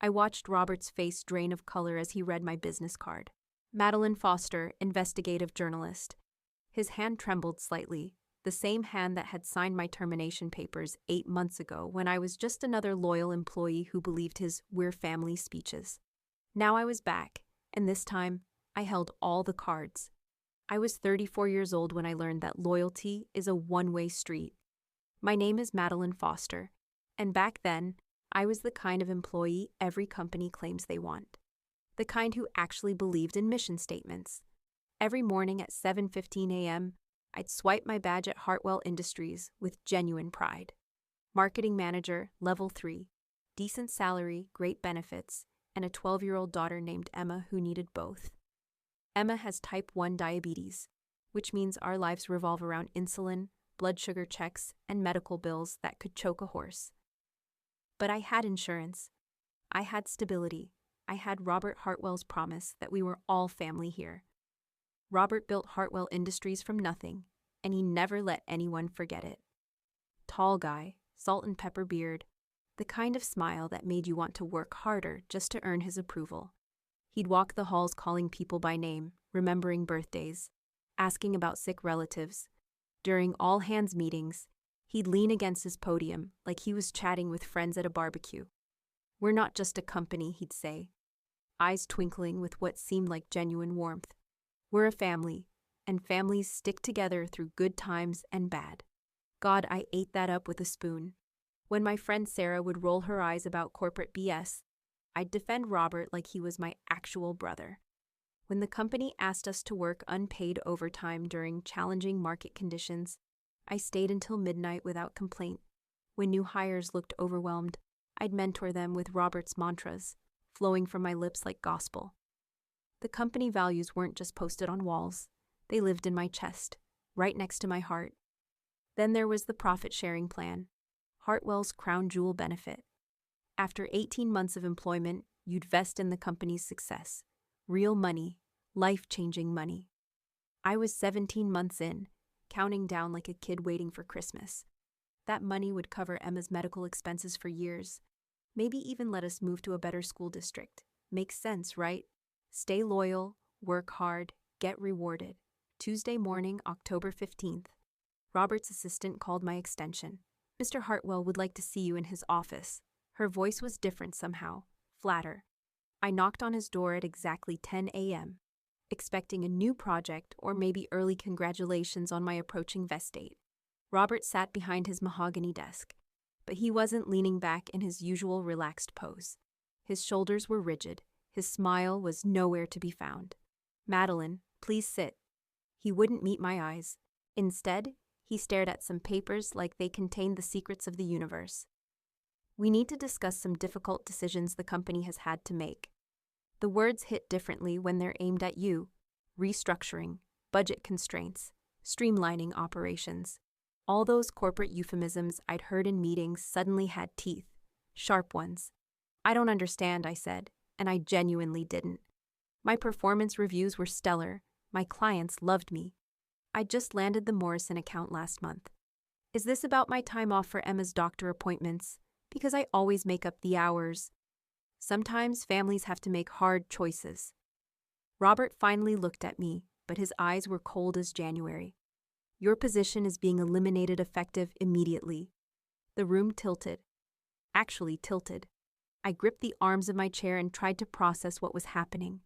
I watched Robert's face drain of color as he read my business card. Madeline Foster, investigative journalist. His hand trembled slightly, the same hand that had signed my termination papers 8 months ago when I was just another loyal employee who believed his "we're family" speeches. Now I was back, and this time, I held all the cards. I was 34 years old when I learned that loyalty is a one-way street. My name is Madeline Foster, and back then, I was the kind of employee every company claims they want. The kind who actually believed in mission statements. Every morning at 7:15 a.m., I'd swipe my badge at Hartwell Industries with genuine pride. Marketing manager, level 3, decent salary, great benefits, and a 12-year-old daughter named Emma who needed both. Emma has type 1 diabetes, which means our lives revolve around insulin, blood sugar checks, and medical bills that could choke a horse. But I had insurance. I had stability. I had Robert Hartwell's promise that we were all family here. Robert built Hartwell Industries from nothing, and he never let anyone forget it. Tall guy, salt and pepper beard, the kind of smile that made you want to work harder just to earn his approval. He'd walk the halls calling people by name, remembering birthdays, asking about sick relatives. During all-hands meetings, he'd lean against his podium like he was chatting with friends at a barbecue. "We're not just a company," he'd say, eyes twinkling with what seemed like genuine warmth. "We're a family, and families stick together through good times and bad." God, I ate that up with a spoon. When my friend Sarah would roll her eyes about corporate BS, I'd defend Robert like he was my actual brother. When the company asked us to work unpaid overtime during challenging market conditions, I stayed until midnight without complaint. When new hires looked overwhelmed, I'd mentor them with Robert's mantras, flowing from my lips like gospel. The company values weren't just posted on walls. They lived in my chest, right next to my heart. Then there was the profit-sharing plan, Hartwell's crown jewel benefit. After 18 months of employment, you'd vest in the company's success. Real money, life-changing money. I was 17 months in, counting down like a kid waiting for Christmas. That money would cover Emma's medical expenses for years, maybe even let us move to a better school district. Makes sense, right? Stay loyal, work hard, get rewarded. Tuesday morning, October 15th. Robert's assistant called my extension. "Mr. Hartwell would like to see you in his office." Her voice was different somehow, flatter. I knocked on his door at exactly 10 a.m., expecting a new project or maybe early congratulations on my approaching vest date. Robert sat behind his mahogany desk, but he wasn't leaning back in his usual relaxed pose. His shoulders were rigid, his smile was nowhere to be found. "Madeline, please sit." He wouldn't meet my eyes. Instead, he stared at some papers like they contained the secrets of the universe. "We need to discuss some difficult decisions the company has had to make." The words hit differently when they're aimed at you. Restructuring, budget constraints, streamlining operations. All those corporate euphemisms I'd heard in meetings suddenly had teeth, sharp ones. "I don't understand," I said, and I genuinely didn't. My performance reviews were stellar. My clients loved me. I just landed the Morrison account last month. "Is this about my time off for Emma's doctor appointments? Because I always make up the hours." Sometimes families have to make hard choices. Robert finally looked at me, but his eyes were cold as January. "Your position is being eliminated effective immediately." The room tilted. Actually tilted. I gripped the arms of my chair and tried to process what was happening.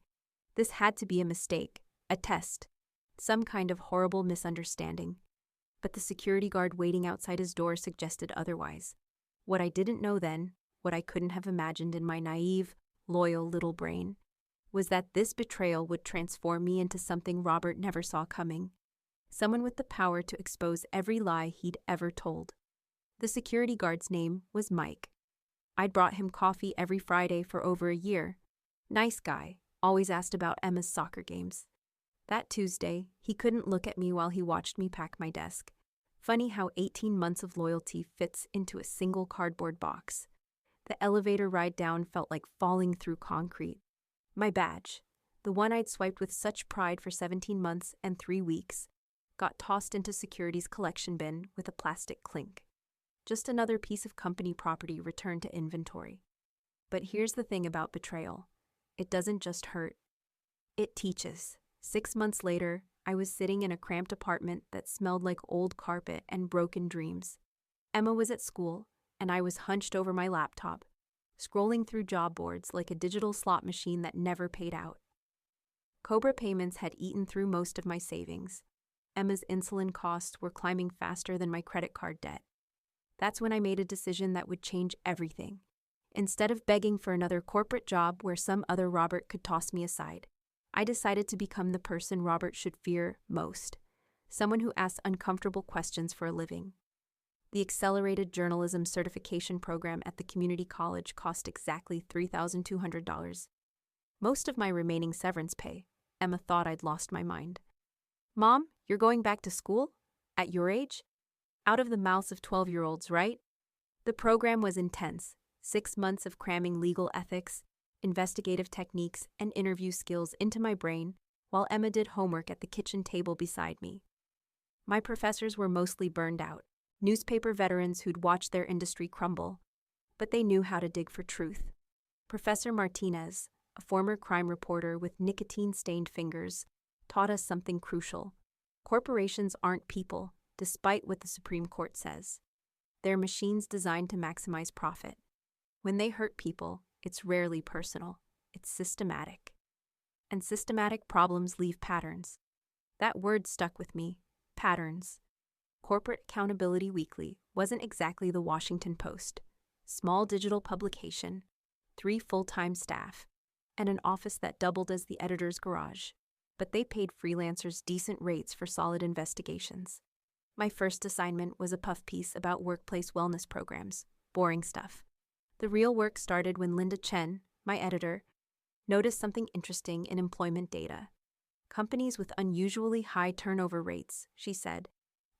This had to be a mistake, a test, some kind of horrible misunderstanding. But the security guard waiting outside his door suggested otherwise. What I didn't know then, what I couldn't have imagined in my naive, loyal little brain, was that this betrayal would transform me into something Robert never saw coming. Someone with the power to expose every lie he'd ever told. The security guard's name was Mike. I'd brought him coffee every Friday for over a year. Nice guy, always asked about Emma's soccer games. That Tuesday, he couldn't look at me while he watched me pack my desk. Funny how 18 months of loyalty fits into a single cardboard box. The elevator ride down felt like falling through concrete. My badge, the one I'd swiped with such pride for 17 months and 3 weeks, got tossed into security's collection bin with a plastic clink. Just another piece of company property returned to inventory. But here's the thing about betrayal. It doesn't just hurt. It teaches. 6 months later, I was sitting in a cramped apartment that smelled like old carpet and broken dreams. Emma was at school, and I was hunched over my laptop, scrolling through job boards like a digital slot machine that never paid out. Cobra payments had eaten through most of my savings. Emma's insulin costs were climbing faster than my credit card debt. That's when I made a decision that would change everything. Instead of begging for another corporate job where some other Robert could toss me aside, I decided to become the person Robert should fear most, someone who asks uncomfortable questions for a living. The Accelerated Journalism Certification Program at the community college cost exactly $3,200. Most of my remaining severance pay. Emma thought I'd lost my mind. "Mom, you're going back to school? At your age?" Out of the mouths of 12-year-olds, right? The program was intense. 6 months of cramming legal ethics, investigative techniques, and interview skills into my brain while Emma did homework at the kitchen table beside me. My professors were mostly burned out, newspaper veterans who'd watched their industry crumble, but they knew how to dig for truth. Professor Martinez, a former crime reporter with nicotine-stained fingers, taught us something crucial. Corporations aren't people, despite what the Supreme Court says. They're machines designed to maximize profit. When they hurt people, it's rarely personal. It's systematic. And systematic problems leave patterns. That word stuck with me. Patterns. Corporate Accountability Weekly wasn't exactly the Washington Post. Small digital publication, 3 full-time staff, and an office that doubled as the editor's garage. But they paid freelancers decent rates for solid investigations. My first assignment was a puff piece about workplace wellness programs. Boring stuff. The real work started when Linda Chen, my editor, noticed something interesting in employment data. Companies with unusually high turnover rates, she said,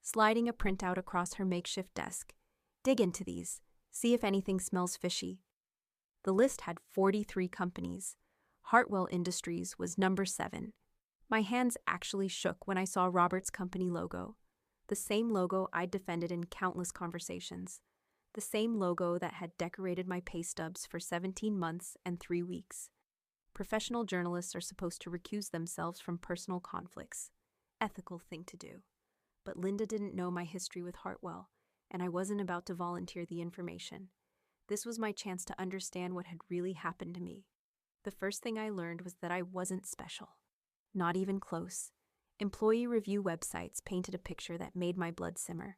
sliding a printout across her makeshift desk. Dig into these. See if anything smells fishy. The list had 43 companies. Hartwell Industries was number 7. My hands actually shook when I saw Robert's company logo. The same logo I'd defended in countless conversations. The same logo that had decorated my pay stubs for 17 months and 3 weeks. Professional journalists are supposed to recuse themselves from personal conflicts. Ethical thing to do. But Linda didn't know my history with Hartwell, and I wasn't about to volunteer the information. This was my chance to understand what had really happened to me. The first thing I learned was that I wasn't special. Not even close. Employee review websites painted a picture that made my blood simmer.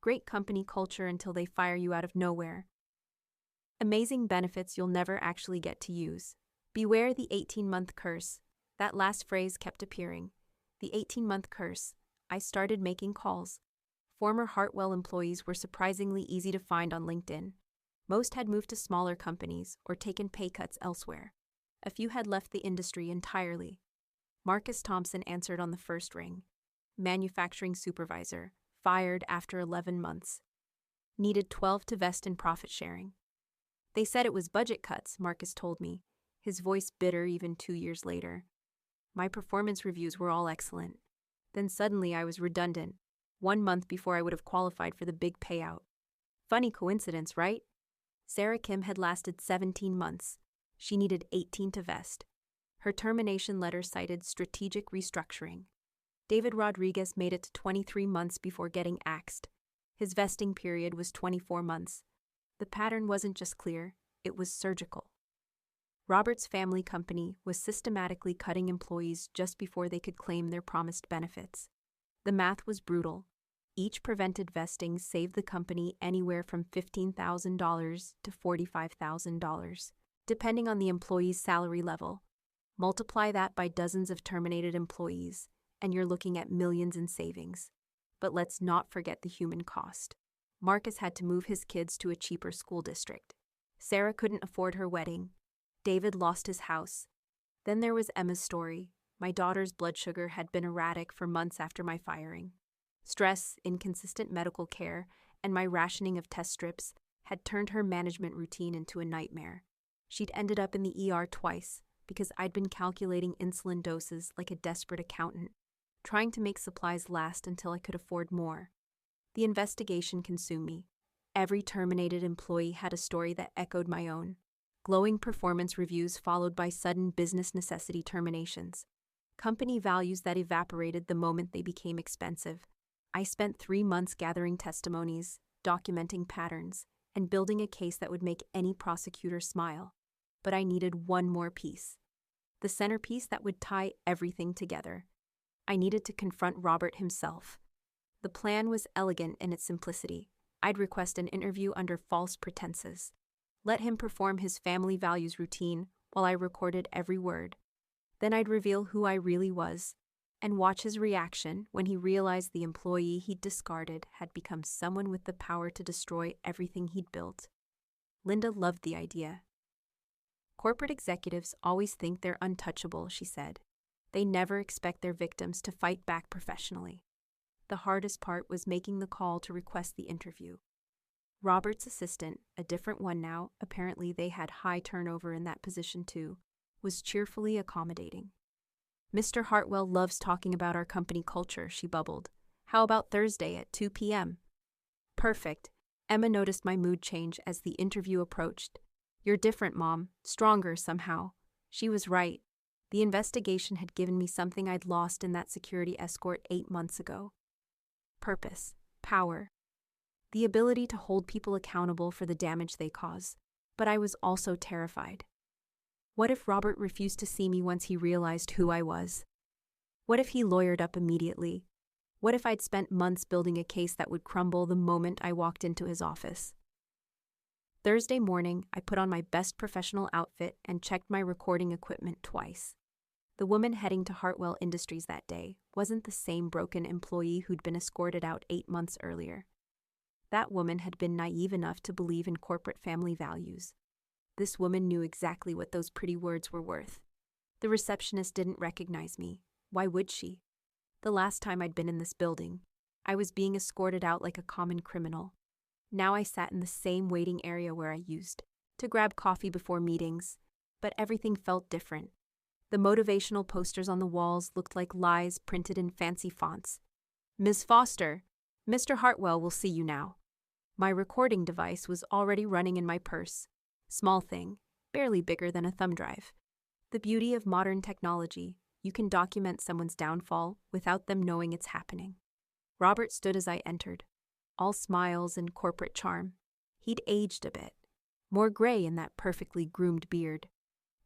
Great company culture until they fire you out of nowhere. Amazing benefits you'll never actually get to use. Beware the 18-month curse. That last phrase kept appearing. The 18-month curse. I started making calls. Former Hartwell employees were surprisingly easy to find on LinkedIn. Most had moved to smaller companies or taken pay cuts elsewhere. A few had left the industry entirely. Marcus Thompson answered on the first ring. Manufacturing supervisor, fired after 11 months. Needed 12 to vest in profit sharing. They said it was budget cuts, Marcus told me, his voice bitter even 2 years later. My performance reviews were all excellent. Then suddenly I was redundant, 1 month before I would have qualified for the big payout. Funny coincidence, right? Sarah Kim had lasted 17 months. She needed 18 to vest. Her termination letter cited strategic restructuring. David Rodriguez made it to 23 months before getting axed. His vesting period was 24 months. The pattern wasn't just clear, it was surgical. Robert's family company was systematically cutting employees just before they could claim their promised benefits. The math was brutal. Each prevented vesting saved the company anywhere from $15,000 to $45,000, depending on the employee's salary level. Multiply that by dozens of terminated employees, and you're looking at millions in savings. But let's not forget the human cost. Marcus had to move his kids to a cheaper school district. Sarah couldn't afford her wedding. David lost his house. Then there was Emma's story. My daughter's blood sugar had been erratic for months after my firing. Stress, inconsistent medical care, and my rationing of test strips had turned her management routine into a nightmare. She'd ended up in the ER twice because I'd been calculating insulin doses like a desperate accountant, trying to make supplies last until I could afford more. The investigation consumed me. Every terminated employee had a story that echoed my own. Glowing performance reviews followed by sudden business necessity terminations. Company values that evaporated the moment they became expensive. I spent 3 months gathering testimonies, documenting patterns, and building a case that would make any prosecutor smile. But I needed one more piece. The centerpiece that would tie everything together. I needed to confront Robert himself. The plan was elegant in its simplicity. I'd request an interview under false pretenses. Let him perform his family values routine while I recorded every word. Then I'd reveal who I really was, and watch his reaction when he realized the employee he'd discarded had become someone with the power to destroy everything he'd built. Linda loved the idea. Corporate executives always think they're untouchable, she said. They never expect their victims to fight back professionally. The hardest part was making the call to request the interview. Robert's assistant, a different one now, apparently they had high turnover in that position too, was cheerfully accommodating. Mr. Hartwell loves talking about our company culture, she bubbled. How about Thursday at 2 p.m.? Perfect. Emma noticed my mood change as the interview approached. You're different, Mom. Stronger somehow. She was right. The investigation had given me something I'd lost in that security escort 8 months ago. Purpose. Power. The ability to hold people accountable for the damage they cause. But I was also terrified. What if Robert refused to see me once he realized who I was? What if he lawyered up immediately? What if I'd spent months building a case that would crumble the moment I walked into his office? Thursday morning, I put on my best professional outfit and checked my recording equipment twice. The woman heading to Hartwell Industries that day wasn't the same broken employee who'd been escorted out 8 months earlier. That woman had been naive enough to believe in corporate family values. This woman knew exactly what those pretty words were worth. The receptionist didn't recognize me. Why would she? The last time I'd been in this building, I was being escorted out like a common criminal. Now I sat in the same waiting area where I used to grab coffee before meetings, but everything felt different. The motivational posters on the walls looked like lies printed in fancy fonts. Ms. Foster, Mr. Hartwell will see you now. My recording device was already running in my purse. Small thing, barely bigger than a thumb drive. The beauty of modern technology, you can document someone's downfall without them knowing it's happening. Robert stood as I entered, all smiles and corporate charm. He'd aged a bit, more gray in that perfectly groomed beard.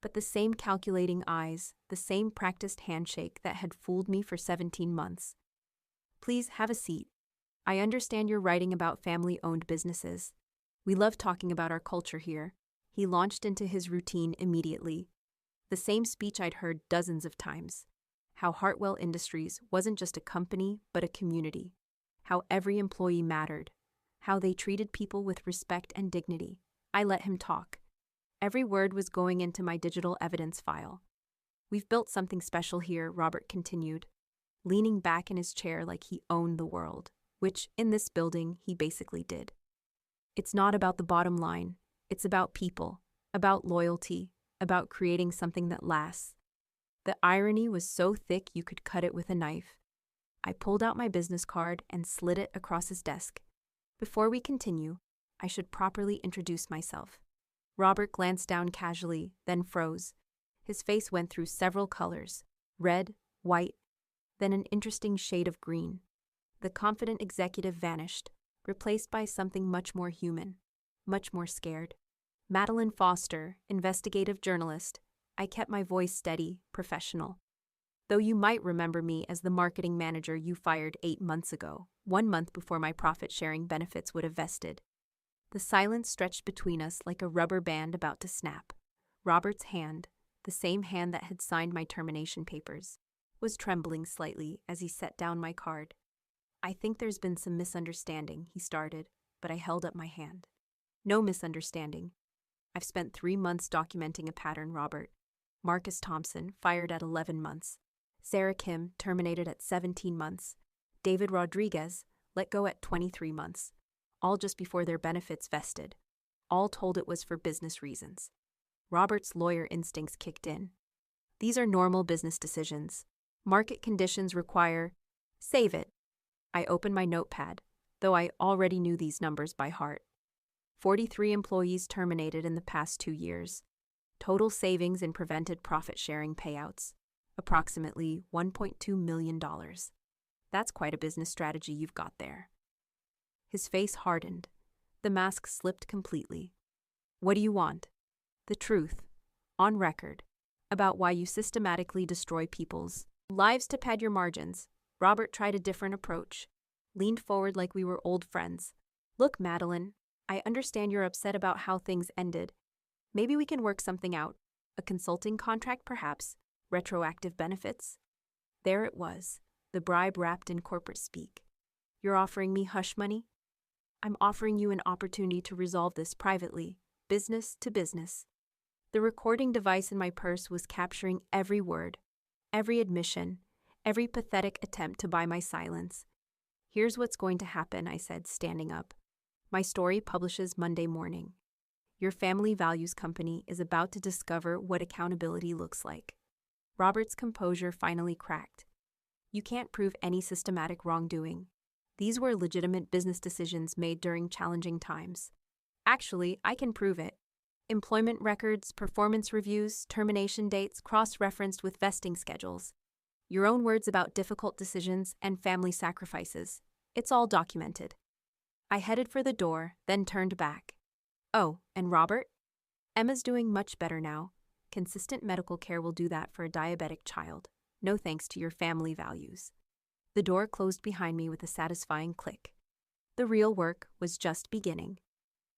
But the same calculating eyes, the same practiced handshake that had fooled me for 17 months. Please have a seat. I understand you're writing about family-owned businesses. We love talking about our culture here. He launched into his routine immediately. The same speech I'd heard dozens of times. How Hartwell Industries wasn't just a company, but a community. How every employee mattered. How they treated people with respect and dignity. I let him talk. Every word was going into my digital evidence file. We've built something special here, Robert continued, leaning back in his chair like he owned the world, which, in this building, he basically did. It's not about the bottom line. It's about people, about loyalty, about creating something that lasts. The irony was so thick you could cut it with a knife. I pulled out my business card and slid it across his desk. Before we continue, I should properly introduce myself. Robert glanced down casually, then froze. His face went through several colors, red, white, then an interesting shade of green. The confident executive vanished, replaced by something much more human, much more scared. Madeline Foster, investigative journalist. I kept my voice steady, professional. Though you might remember me as the marketing manager you fired 8 months ago, 1 month before my profit-sharing benefits would have vested. The silence stretched between us like a rubber band about to snap. Robert's hand, the same hand that had signed my termination papers, was trembling slightly as he set down my card. I think there's been some misunderstanding, he started, but I held up my hand. No misunderstanding. I've spent 3 months documenting a pattern, Robert. Marcus Thompson, fired at 11 months. Sarah Kim, terminated at 17 months. David Rodriguez, let go at 23 months. All just before their benefits vested. All told it was for business reasons. Robert's lawyer instincts kicked in. These are normal business decisions. Market conditions require... Save it. I opened my notepad, though I already knew these numbers by heart. 43 employees terminated in the past 2 years. Total savings in prevented profit-sharing payouts, approximately $1.2 million. That's quite a business strategy you've got there. His face hardened. The mask slipped completely. What do you want? The truth, on record, about why you systematically destroy people's lives to pad your margins. Robert tried a different approach, leaned forward like we were old friends. Look, Madeline, I understand you're upset about how things ended. Maybe we can work something out. A consulting contract, perhaps? Retroactive benefits? There it was, the bribe wrapped in corporate speak. You're offering me hush money? I'm offering you an opportunity to resolve this privately, business to business. The recording device in my purse was capturing every word, every admission, every pathetic attempt to buy my silence. Here's what's going to happen, I said, standing up. My story publishes Monday morning. Your family values company is about to discover what accountability looks like. Robert's composure finally cracked. You can't prove any systematic wrongdoing. These were legitimate business decisions made during challenging times. Actually, I can prove it. Employment records, performance reviews, termination dates cross-referenced with vesting schedules. Your own words about difficult decisions and family sacrifices. It's all documented. I headed for the door, then turned back. Oh, and Robert? Emma's doing much better now. Consistent medical care will do that for a diabetic child. No thanks to your family values. The door closed behind me with a satisfying click. The real work was just beginning.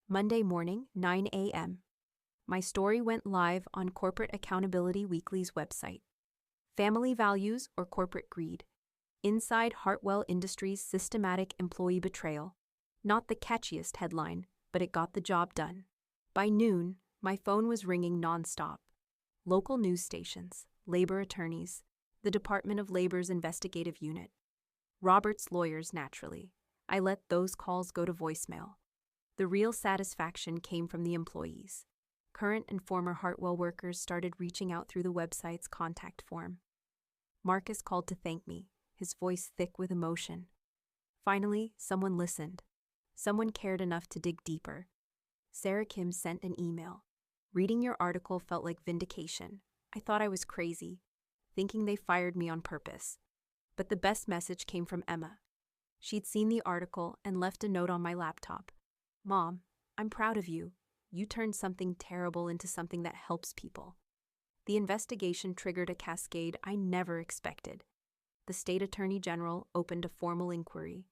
Monday morning, 9 a.m. My story went live on Corporate Accountability Weekly's website. Family values or corporate greed. Inside Hartwell Industries' systematic employee betrayal. Not the catchiest headline, but it got the job done. By noon, my phone was ringing nonstop. Local news stations, labor attorneys, the Department of Labor's investigative unit. Robert's lawyers, naturally. I let those calls go to voicemail. The real satisfaction came from the employees. Current and former Hartwell workers started reaching out through the website's contact form. Marcus called to thank me, his voice thick with emotion. Finally, someone listened. Someone cared enough to dig deeper. Sarah Kim sent an email. Reading your article felt like vindication. I thought I was crazy, thinking they fired me on purpose. But the best message came from Emma. She'd seen the article and left a note on my laptop. Mom, I'm proud of you. You turned something terrible into something that helps people. The investigation triggered a cascade I never expected. The state attorney general opened a formal inquiry.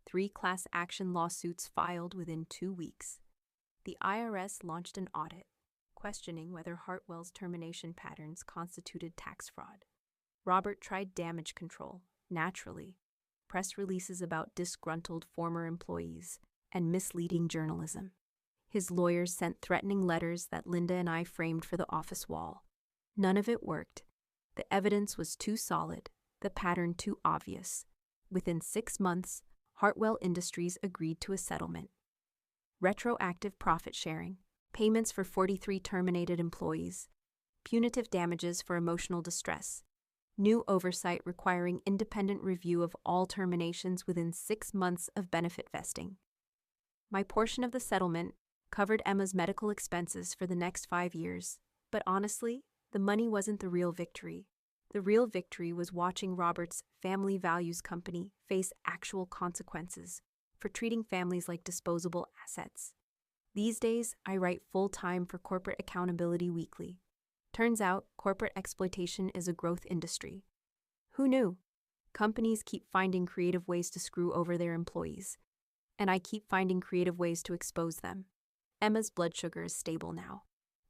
3 class action lawsuits filed within 2 weeks. The IRS launched an audit, questioning whether Hartwell's termination patterns constituted tax fraud. Robert tried damage control, naturally, press releases about disgruntled former employees, and misleading journalism. His lawyers sent threatening letters that Linda and I framed for the office wall. None of it worked. The evidence was too solid, the pattern too obvious. Within 6 months, Hartwell Industries agreed to a settlement. Retroactive profit sharing, payments for 43 terminated employees, punitive damages for emotional distress, new oversight requiring independent review of all terminations within 6 months of benefit vesting. My portion of the settlement covered Emma's medical expenses for the next 5 years, but honestly, the money wasn't the real victory. The real victory was watching Robert's family values company face actual consequences for treating families like disposable assets. These days, I write full-time for Corporate Accountability Weekly. Turns out, corporate exploitation is a growth industry. Who knew? Companies keep finding creative ways to screw over their employees, and I keep finding creative ways to expose them. Emma's blood sugar is stable now.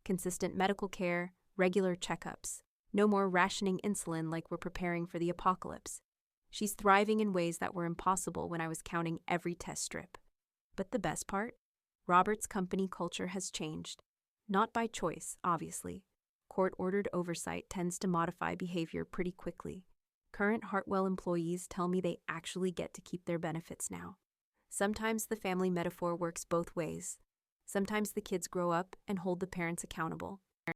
Consistent medical care, regular checkups. No more rationing insulin like we're preparing for the apocalypse. She's thriving in ways that were impossible when I was counting every test strip. But the best part? Robert's company culture has changed. Not by choice, obviously. Court-ordered oversight tends to modify behavior pretty quickly. Current Hartwell employees tell me they actually get to keep their benefits now. Sometimes the family metaphor works both ways. Sometimes the kids grow up and hold the parents accountable.